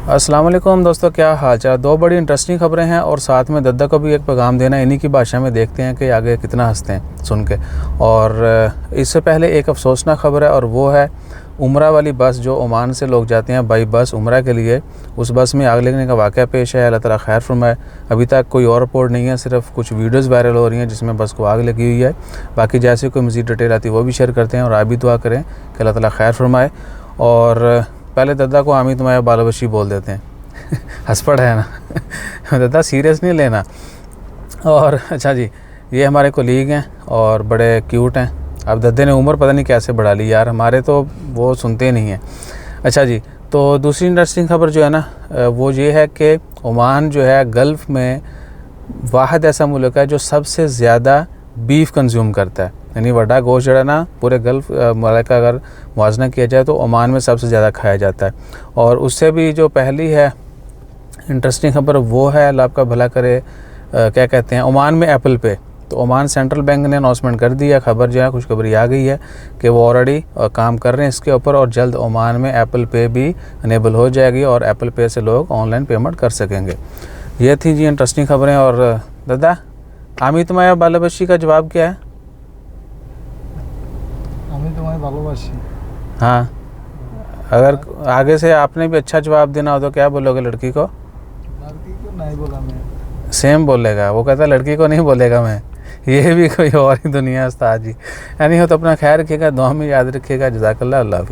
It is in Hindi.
अस्सलाम वालेकुम दोस्तों, क्या हाल चाल। दो बड़ी इंटरेस्टिंग खबरें हैं और साथ में दद्दा को भी एक पैगाम देना है। इन्हीं की भाषा में देखते हैं कि आगे कितना हंसते हैं सुन के। और इससे पहले एक अफसोसनाक खबर है और वो है उम्रा वाली बस जो ओमान से लोग जाते हैं बाई बस उम्रा के लिए। उस बस में आग लगने का वाक़या पेश है। अल्लाह ताला खैर फरमाए। अभी तक कोई और रिपोर्ट नहीं है, सिर्फ कुछ वीडियोज़ वायरल हो रही हैं जिसमें बस को आग लगी हुई है। बाकी जैसे कोई मज़ीद डिटेल आती है वो भी शेयर करते हैं और आप भी दुआ करें कि अल्लाह ताला खैर फरमाए। और पहले दद्दा को आमी तुम्हारे बाल बच्ची बोल देते हैं हंस पड़ा है ना दद्दा सीरियस नहीं लेना। और अच्छा जी, ये हमारे कोलीग हैं और बड़े क्यूट हैं। अब दद्दे ने उम्र पता नहीं कैसे बढ़ा ली यार, हमारे तो वो सुनते नहीं हैं। अच्छा जी, तो दूसरी इंटरेस्टिंग खबर जो है ना वो ये है कि ओमान जो है गल्फ़ में वाहिद ऐसा मुल्क है जो सबसे ज़्यादा बीफ कंज्यूम करता है। यानी वड्डा गोश्त जो है ना पूरे गल्फ़ मुल्क का अगर मुआवजा किया जाए तो ओमान में सबसे ज़्यादा खाया जाता है। और उससे भी जो पहली है इंटरेस्टिंग खबर वो है, अल्लाह आपका भला करे, क्या कहते हैं, ओमान में एप्पल पे। तो ओमान सेंट्रल बैंक ने अनाउंसमेंट कर दिया, खबर जो है खुशखबरी आ गई है कि वो ऑलरेडी काम कर रहे हैं इसके ऊपर और जल्द ओमान में एप्पल पे भी इनेबल हो जाएगी और एप्पल पे से लोग ऑनलाइन पेमेंट कर सकेंगे। ये थी जी इंटरेस्टिंग खबरें। और दादा आमी तुम्हारे बाला बच्ची का जवाब क्या है? आमी तुम्हारे भालोबासी। हाँ, अगर आगे से आपने भी अच्छा जवाब देना हो तो क्या बोलोगे लड़की को? लड़की को नहीं बोला मैं। सेम बोलेगा, वो कहता है लड़की को नहीं बोलेगा मैं। ये भी कोई और ही दुनिया उस्ताद जी। यानी हो तो अपना ख्याल रखिएगा, दुआ में याद रखिएगा। जज़ाकल्लाह, अल्लाह हाफ़िज़।